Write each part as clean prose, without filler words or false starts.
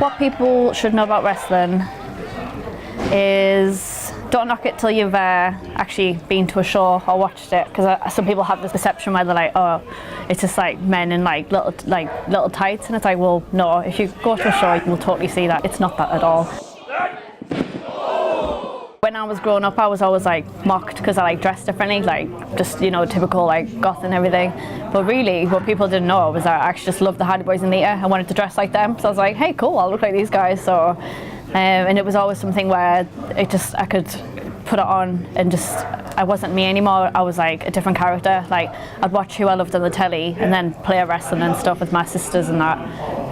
What people should know about wrestling is don't knock it till you've actually been to a show or watched it, because some people have this perception where they're like, oh, it's just like men in like little tights, and it's like, well, no, if you go to a show you will totally see that it's not that at all. When I was growing up, I was always like mocked because I like dressed differently, like just, you know, typical like goth and everything. But really, what people didn't know was that I actually just loved the Hardy Boys and Leah. I wanted to dress like them, so I was like, hey, cool, I'll look like these guys. So, and it was always something where I could put it on and just, I wasn't me anymore. I was like a different character. Like I'd watch who I loved on the telly and then play wrestling and stuff with my sisters and that.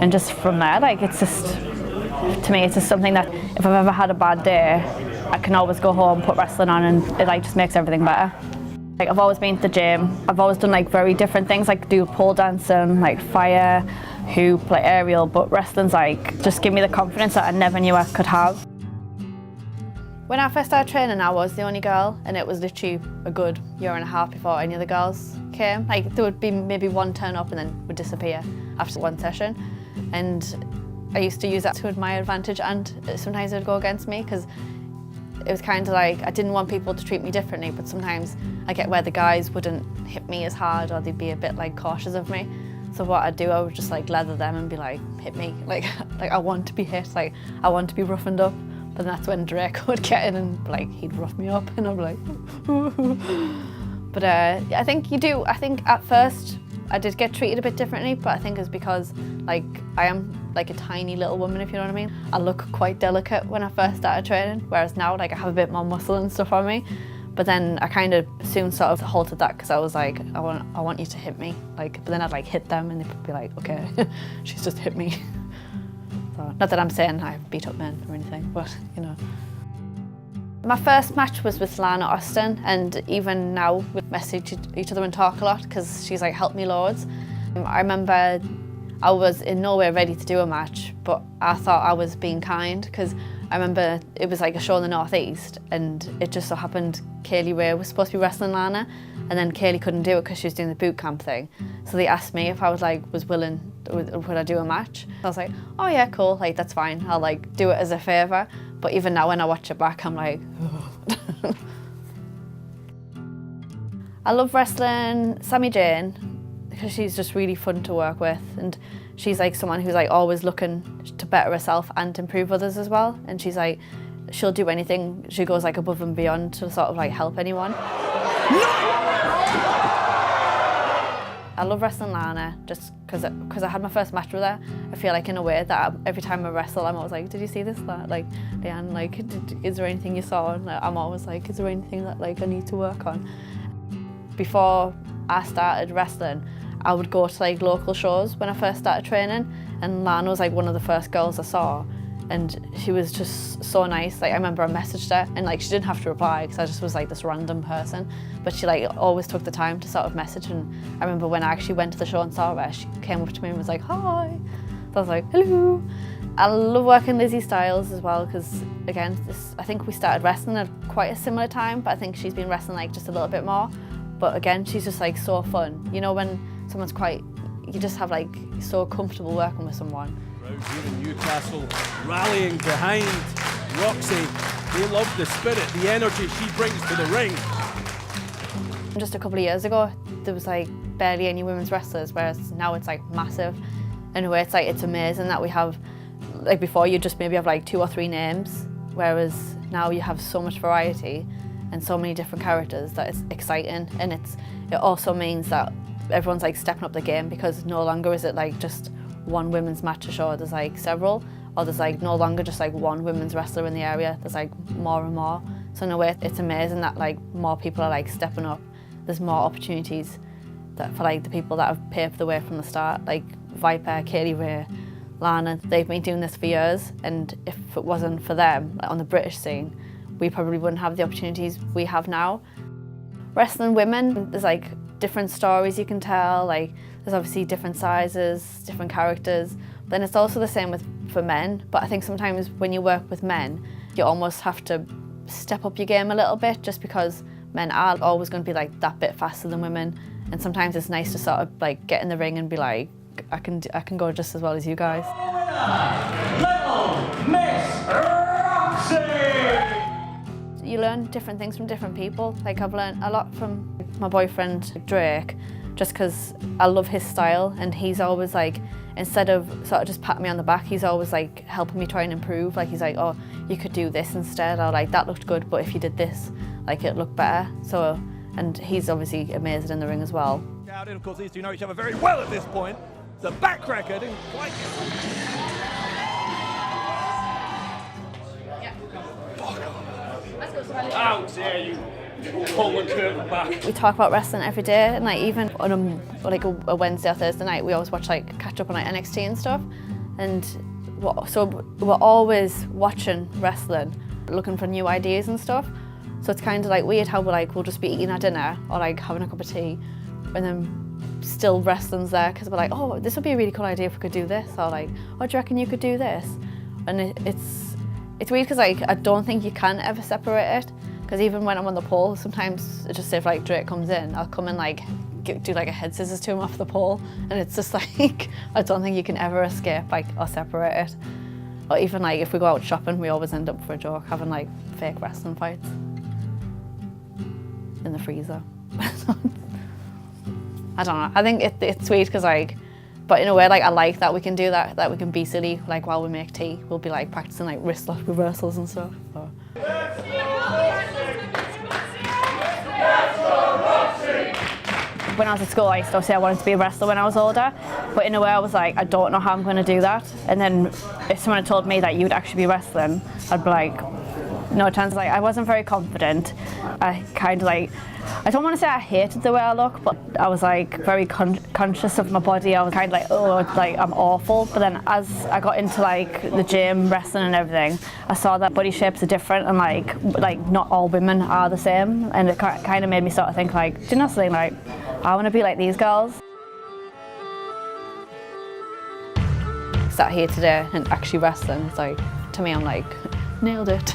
And just from there, like it's just, to me, it's just something that if I've ever had a bad day, I can always go home, put wrestling on, and it like just makes everything better. Like I've always been to the gym. I've always done like very different things, like do pole dancing, like fire, hoop, like aerial, but wrestling's like just give me the confidence that I never knew I could have. When I first started training, I was the only girl, and it was literally a good year and a half before any of the girls came. Like there would be maybe one turn up and then would disappear after one session. And I used to use that to my advantage, and sometimes it would go against me, because it was kind of like I didn't want people to treat me differently, but sometimes I get where the guys wouldn't hit me as hard, or they'd be a bit like cautious of me. So what I'd do, I would just like leather them and be like, hit me. Like I want to be hit, like I want to be roughened up. But that's when Drake would get in and like he'd rough me up, and I'm like, but I think you do. I think at first I did get treated a bit differently, but I think it's because like I am like a tiny little woman, if you know what I mean. I look quite delicate when I first started training, whereas now like I have a bit more muscle and stuff on me. But then I kind of soon sort of halted that, because I was like, I want you to hit me. Like, but then I'd like hit them and they'd be like, okay, she's just hit me. So, not that I'm saying I beat up men or anything, but you know. My first match was with Lana Austin, and even now we message each other and talk a lot, because she's like helped me loads. I remember I was in no way ready to do a match, but I thought I was being kind, because I remember it was like a show in the Northeast, and it just so happened Kaylee Ray was supposed to be wrestling Lana, and then Kaylee couldn't do it because she was doing the boot camp thing. So they asked me if I was willing, would I do a match? I was like, oh yeah, cool, like that's fine. I'll like do it as a favour. But even now when I watch it back, I'm like, oh. I love wrestling Sammy Jane, because she's just really fun to work with, and she's like someone who's like always looking to better herself and improve others as well. And she's like, she'll do anything. She goes like above and beyond to sort of like help anyone. I love wrestling Lana just because I had my first match with her. I feel like in a way that every time I wrestle, I'm always like, did you see this? Like, Leanne, like, is there anything you saw? And I'm always like, is there anything that like I need to work on? Before I started wrestling, I would go to like local shows when I first started training, and Lana was like one of the first girls I saw, and she was just so nice. Like I remember I messaged her, and like she didn't have to reply because I just was like this random person, but she like always took the time to sort of message. And I remember when I actually went to the show and saw her, she came up to me and was like, hi. So I was like, hello. I love working Lizzie Styles as well, because again, I think we started wrestling at quite a similar time, but I think she's been wrestling like just a little bit more. But again, she's just like so fun. You know, when someone's quite, you just have like so comfortable working with someone. Crowd here in Newcastle rallying behind Roxy. They love the spirit, the energy she brings to the ring. Just a couple of years ago, there was like barely any women's wrestlers, whereas now it's like massive. In a way, it's like, it's amazing that we have, like before you just maybe have like 2 or 3 names, whereas now you have so much variety and so many different characters that it's exciting. And it also means that everyone's like stepping up the game, because no longer is it like just one women's match a show, there's like several, or there's like no longer just like one women's wrestler in the area, there's like more and more. So in a way, it's amazing that like more people are like stepping up. There's more opportunities that for like the people that have paved the way from the start, like Viper, Kaylee Ray, Lana. They've been doing this for years, and if it wasn't for them like on the British scene, we probably wouldn't have the opportunities we have now. Wrestling women, there's like different stories you can tell, like there's obviously different sizes, different characters, but then it's also the same for men. But I think sometimes when you work with men, you almost have to step up your game a little bit, just because men are always going to be like that bit faster than women, and sometimes it's nice to sort of like get in the ring and be like, I can go just as well as you guys. Little Miss Roxxy! You learn different things from different people. Like I've learned a lot from my boyfriend Drake, just because I love his style, and he's always like, instead of sort of just patting me on the back, he's always like helping me try and improve. Like he's like, oh, you could do this instead, or like that looked good, but if you did this, like it looked better. So, and he's obviously amazing in the ring as well. And of course these two know each other very well at this point. The backcracker didn't quite get How dare you pull the curtain back? We talk about wrestling every day, and like even on a Wednesday or Thursday night, we always watch like catch up on like NXT and stuff. And so we're always watching wrestling, looking for new ideas and stuff. So it's kind of like weird how we'll just be eating our dinner or like having a cup of tea, and then still wrestling's there because we're like, oh, this would be a really cool idea if we could do this, or like, oh, do you reckon you could do this? And it's weird because like I don't think you can ever separate it, because even when I'm on the pole, sometimes it's just if like Drake comes in, I'll come and like do like a head scissors to him off the pole, and it's just like I don't think you can ever escape like or separate it. Or even like if we go out shopping, we always end up for a joke having like fake wrestling fights in the freezer. I don't know. I think it's sweet because like, but in a way like I like that we can do that. That we can be silly like while we make tea. We'll be like practicing like wrist lock reversals and stuff. So. When I was at school, I used to say I wanted to be a wrestler when I was older, but in a way I was like, I don't know how I'm going to do that. And then if someone had told me that you would actually be wrestling, I'd be like, no chance. Like I wasn't very confident. I kind of like, I don't want to say I hated the way I look, but I was like very conscious of my body. I was kind of like, oh, like I'm awful. But then as I got into like the gym, wrestling and everything, I saw that body shapes are different, and like not all women are the same. And it kind of made me sort of think like, do you know something, like I want to be like these girls. Sat here today and actually wrestling, it's like, to me I'm like, nailed it.